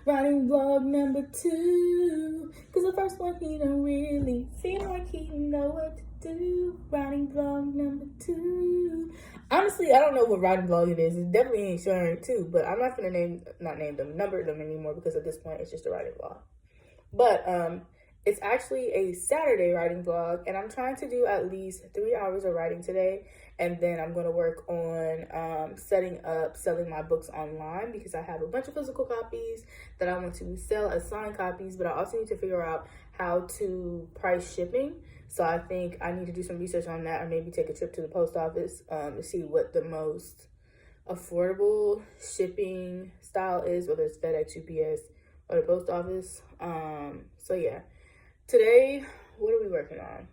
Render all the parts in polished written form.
Writing vlog number 2. Cause the first one he don't really seem like he know what to do. Writing vlog number 2. Honestly, I don't know what writing vlog it is. It definitely ain't sharing too, but I'm not gonna number them anymore because at this point it's just a writing vlog. But it's actually a Saturday writing vlog, and I'm trying to do at least 3 hours of writing today, and then I'm going to work on setting up selling my books online because I have a bunch of physical copies that I want to sell as signed copies, but I also need to figure out how to price shipping. So I think I need to do some research on that, or maybe take a trip to the post office to see what the most affordable shipping style is, whether it's FedEx, UPS, or the post office. So yeah. Today, what are we working on?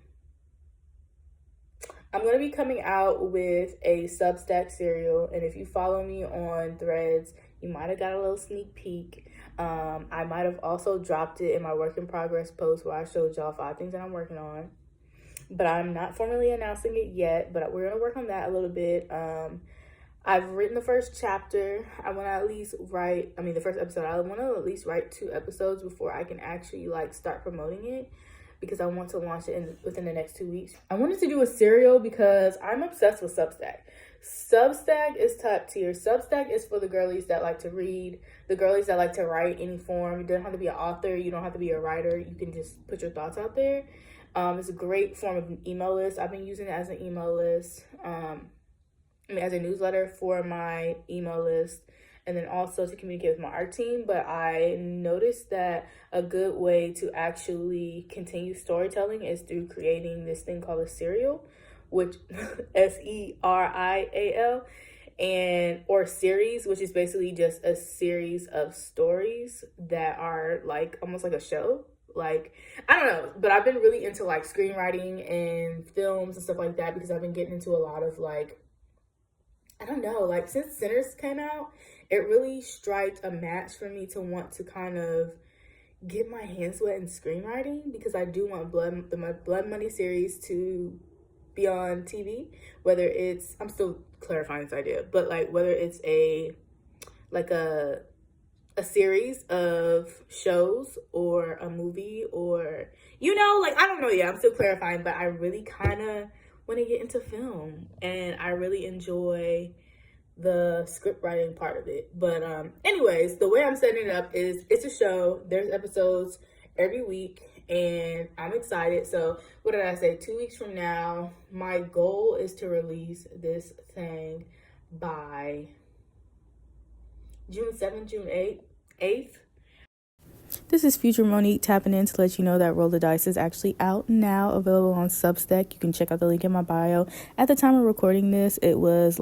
I'm going to be coming out with a Substack serial, and if you follow me on Threads, you might have got a little sneak peek. I might have also dropped it in my work in progress post where I showed y'all 5 things that I'm working on, but I'm not formally announcing it yet, but we're going to work on that a little bit. I've written the first chapter. I want to at least write, the first episode, I want to at least write 2 episodes before I can actually start promoting it, because I want to launch it within the next 2 weeks. I wanted to do a serial because I'm obsessed with Substack. Substack is top tier. Substack is for the girlies that like to read, the girlies that like to write any form. You don't have to be an author. You don't have to be a writer. You can just put your thoughts out there. It's a great form of an email list. I've been using it as an email list. As a newsletter for my email list, and then also to communicate with my art team. But I noticed that a good way to actually continue storytelling is through creating this thing called a serial, which SERIAL, or series, which is basically just a series of stories that are almost like a show. I don't know, but I've been really into screenwriting and films and stuff like that, because I've been getting into a lot of I don't know, since Sinners came out, it really struck a match for me to want to kind of get my hands wet in screenwriting, because I do want the Blood Money series to be on TV, whether it's, I'm still clarifying this idea, but whether it's a series of shows or a movie, or, I don't know yet, I'm still clarifying, but I really kind of want to get into film, and I really enjoy the script writing part of it. But anyways, the way I'm setting it up is it's a show. There's episodes every week, and I'm excited. So what did I say? 2 weeks from now, my goal is to release this thing by June 7th, June 8th. This is Future Monique tapping in to let you know that Roll the Dice is actually out now, available on Substack. You can check out the link in my bio. At the time of recording this, it was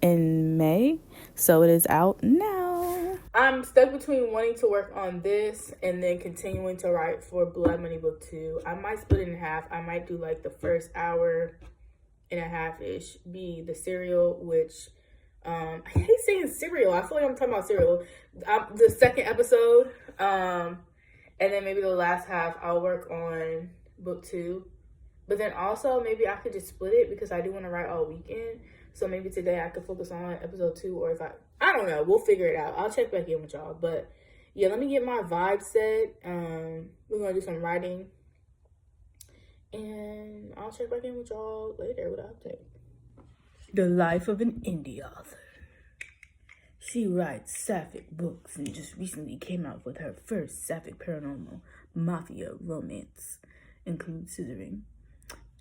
in May, so it is out now. I'm stuck between wanting to work on this and then continuing to write for Blood Money Book 2. I might split it in half. I might do the first hour and a half-ish be the serial, which I hate saying serial. I feel like I'm talking about serial. The second episode, and then maybe the last half I'll work on book 2. But then also maybe I could just split it, because I do want to write all weekend. So maybe today I could focus on episode 2, or if I don't know. We'll figure it out. I'll check back in with y'all. But yeah, let me get my vibe set. We're gonna do some writing, and I'll check back in with y'all later with an update. The life of an indie author. She writes sapphic books and just recently came out with her first sapphic paranormal mafia romance, includes scissoring.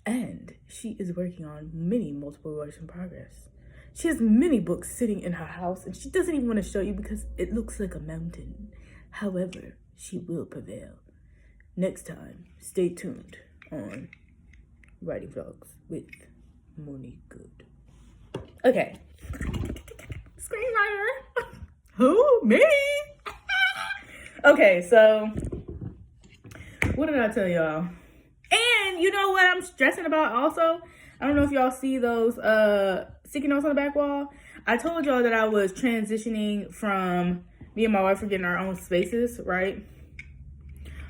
And she is working on many multiple works in progress. She has many books sitting in her house, and she doesn't even want to show you because it looks like a mountain. However, she will prevail. Next time, stay tuned on Writing Vlogs with Monique Goode. Okay. Screenwriter. Who? Me? Okay, so what did I tell y'all? And you know what I'm stressing about also? I don't know if y'all see those sticky notes on the back wall. I told y'all that I was transitioning from me and my wife were getting our own spaces, right?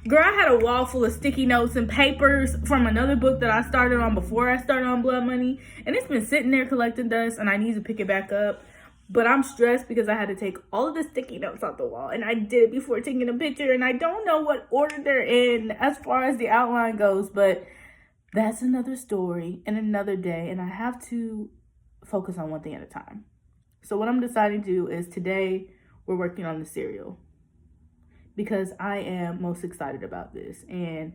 Girl, I had a wall full of sticky notes and papers from another book that I started on before I started on Blood Money. And it's been sitting there collecting dust, and I need to pick it back up. But I'm stressed because I had to take all of the sticky notes off the wall. And I did it before taking a picture. And I don't know what order they're in as far as the outline goes. But that's another story and another day. And I have to focus on one thing at a time. So what I'm deciding to do is today we're working on the cereal. Because I am most excited about this. And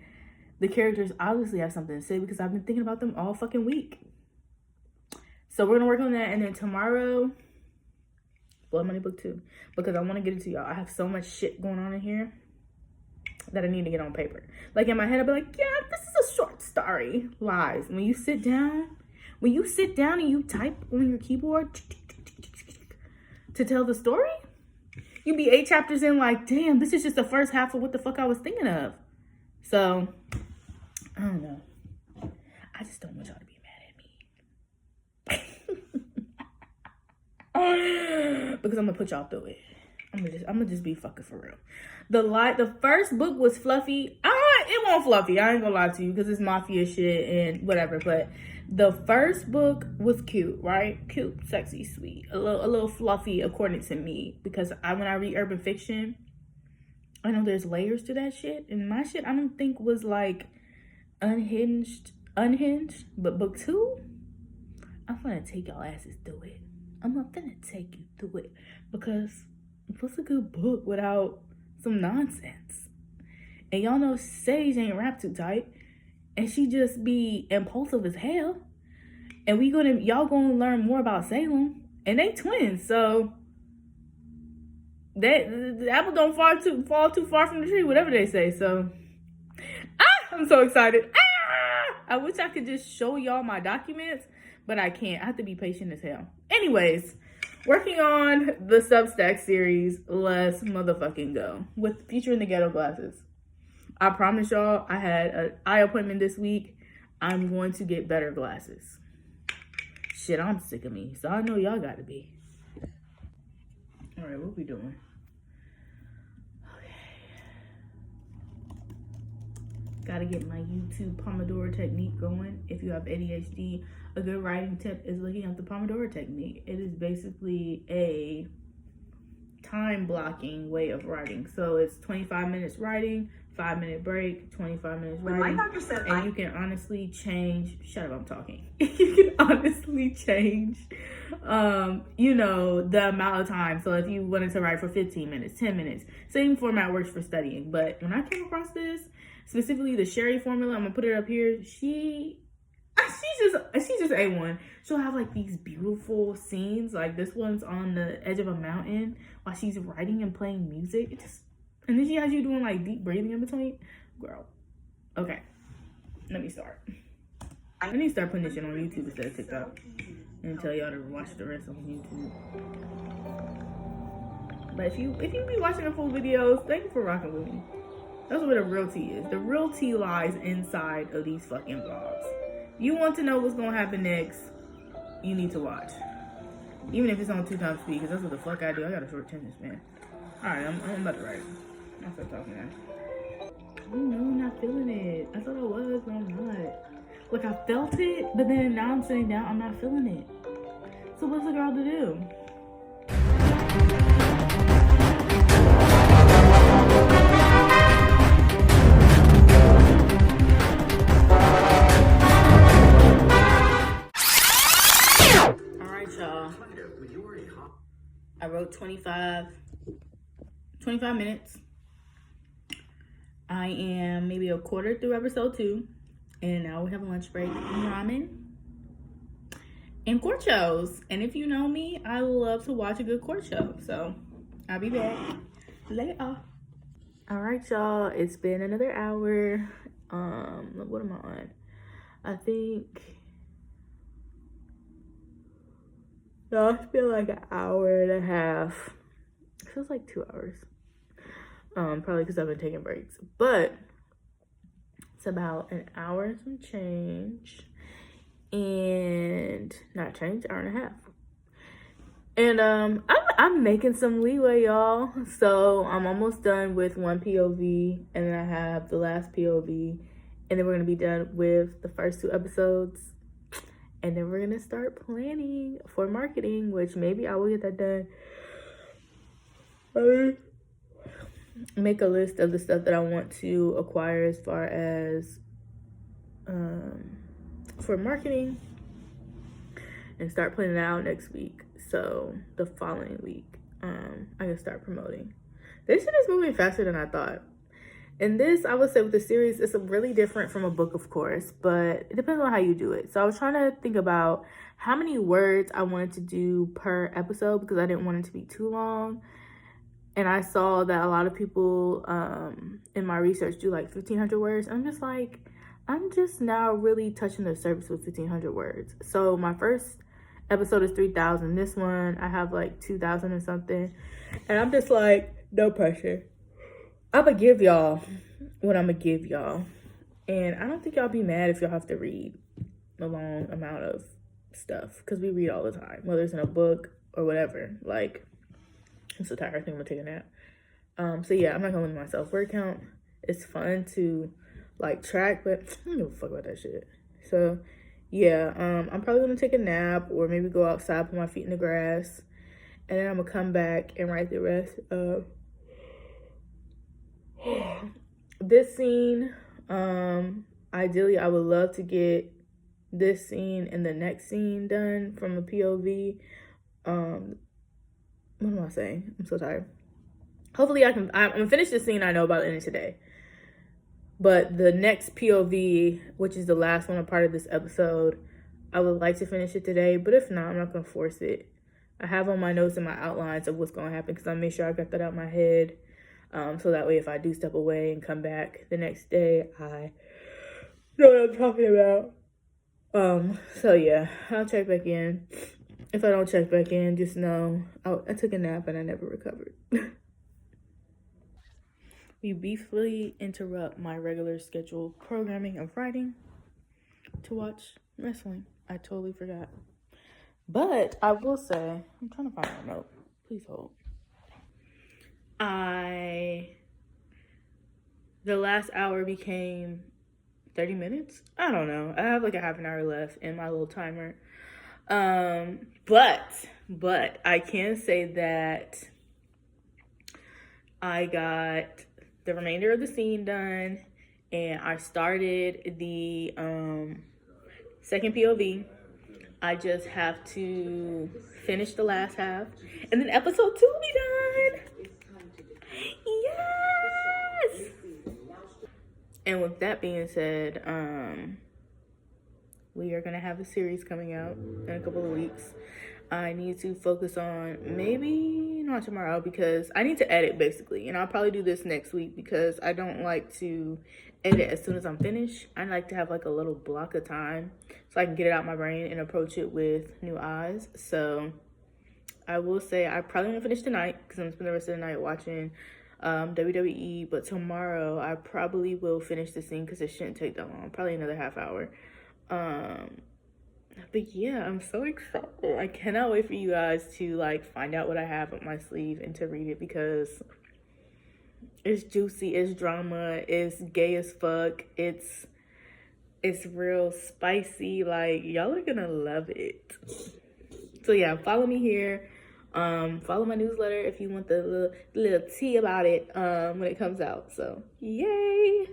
the characters obviously have something to say because I've been thinking about them all fucking week. So we're going to work on that. And then tomorrow, Blood Money Book 2. Because I want to get it to y'all. I have so much shit going on in here that I need to get on paper. Like in my head, I'll be like, yeah, this is a short story. Lies. When you sit down and you type on your keyboard to tell the story, you be 8 chapters in like, damn, this is just the first half of what the fuck I was thinking of. So, I don't know. I just don't want y'all to be mad at me. Because I'm gonna put y'all through it. I'm gonna just be fucking for real. The first book was fluffy. It wasn't fluffy. I ain't gonna lie to you because it's mafia shit and whatever. But the first book was cute, right? Cute, sexy, sweet, a little fluffy according to me. Because when I read urban fiction, I know there's layers to that shit, and my shit I don't think was like unhinged. But book 2, I'm gonna take y'all asses through it. I'm gonna take you through it because what's a good book without some nonsense? And y'all know Sage ain't rap too tight, and she just be impulsive as hell. And y'all gonna learn more about Salem, and they twins, so the apple don't fall too far from the tree, whatever they say. So I'm so excited. I wish I could just show y'all my documents, but I can't. I have to be patient as hell. Anyways, working on the Substack series. Let's motherfucking go with Future in the Ghetto glasses. I promise y'all, I had an eye appointment this week. I'm going to get better glasses. Shit, I'm sick of me, so I know y'all got to be. All right, what we doing? Gotta get my YouTube Pomodoro technique going. If you have ADHD, a good writing tip is looking up the Pomodoro technique. It is basically a time blocking way of writing. So it's 25 minutes writing, 5-minute break, 25 minutes writing. And you can honestly change, shut up, I'm talking. You can honestly change, the amount of time. So if you wanted to write for 15 minutes, 10 minutes, same format works for studying. But when I came across this, specifically the Sherry formula, I'm gonna put it up here. She's just A1. She'll have like these beautiful scenes. Like this one's on the edge of a mountain while she's writing and playing music. And then she has you doing like deep breathing in between. Girl. Okay. Let me start. I need to start putting this shit on YouTube instead of TikTok. And tell y'all to watch the rest on YouTube. But if you be watching the full videos, thank you for rocking with me. That's where the real tea is. The real tea lies inside of these fucking vlogs. You want to know what's going to happen next, you need to watch. Even if it's on 2 times speed, because that's what the fuck I do. I got a short attention span. Alright, I'm about to write. I'll start talking now. Oh no, I'm not feeling it. I thought I was, but I'm not. Like, I felt it, but then now I'm sitting down, I'm not feeling it. So what's a girl to do? I wrote 25 minutes. I am maybe a quarter through episode 2. And now we have a lunch break and ramen and court shows. And if you know me, I love to watch a good court show. So I'll be back later. All right, y'all. It's been another hour. What am I on? I think... No, I feel like an hour and a half. It feels like 2 hours. Probably because I've been taking breaks. But it's about an hour and some change. And not change, hour and a half. And I'm making some leeway, y'all. So I'm almost done with one POV. And then I have the last POV. And then we're gonna be done with the first 2 episodes. And then we're gonna start planning for marketing, which maybe I will get that done. Make a list of the stuff that I want to acquire as far as for marketing, and start planning it out next week. So the following week, I can start promoting. This shit is moving faster than I thought. And this, I would say with the series, it's really different from a book, of course, but it depends on how you do it. So I was trying to think about how many words I wanted to do per episode because I didn't want it to be too long. And I saw that a lot of people in my research do like 1,500 words. I'm just like, I'm just now really touching the surface with 1,500 words. So my first episode is 3,000. This one, I have like 2,000 or something. And I'm just like, no pressure. I'm going to give y'all what I'm going to give y'all. And I don't think y'all be mad if y'all have to read a long amount of stuff. Because we read all the time. Whether it's in a book or whatever. Like, I'm so tired. I think I'm going to take a nap. So yeah, I'm not going to limit myself. Word count. It's fun to like track. But I don't give a fuck about that shit. So yeah, I'm probably going to take a nap. Or maybe go outside, put my feet in the grass. And then I'm going to come back and write the rest of this scene. Ideally I would love to get this scene and the next scene done from a POV. What am I saying? I'm so tired. Hopefully I'm gonna finish this scene I know about the end of today. But the next POV, which is the last one, a part of this episode, I would like to finish it today, but if not, I'm not gonna force it. I have on my notes and my outlines of what's gonna happen because I made sure I got that out of my head. So that way if I do step away and come back the next day, I know what I'm talking about. So yeah, I'll check back in. If I don't check back in, just know I took a nap and I never recovered. We briefly interrupt my regular scheduled programming of writing to watch wrestling. I totally forgot. But I will say, I'm trying to find my note. Please hold. The last hour became 30 minutes. I don't know. I have like a half an hour left in my little timer. But I can say that I got the remainder of the scene done, and I started the second POV. I just have to finish the last half, and then episode 2 will be done. Yes! And with that being said, we are gonna have a series coming out in a couple of weeks. I need to focus on maybe not tomorrow because I need to edit basically, and I'll probably do this next week because I don't like to edit as soon as I'm finished. I like to have like a little block of time so I can get it out my brain and approach it with new eyes. So I will say I probably won't finish tonight because I'm gonna spend the rest of the night watching WWE, but tomorrow I probably will finish the scene because it shouldn't take that long, probably another half hour. But yeah, I'm so excited. I cannot wait for you guys to like find out what I have up my sleeve and to read it because it's juicy, it's drama, it's gay as fuck, it's real spicy. Like, y'all are gonna love it. So yeah, follow me here. Follow my newsletter if you want the little tea about it when it comes out. So yay!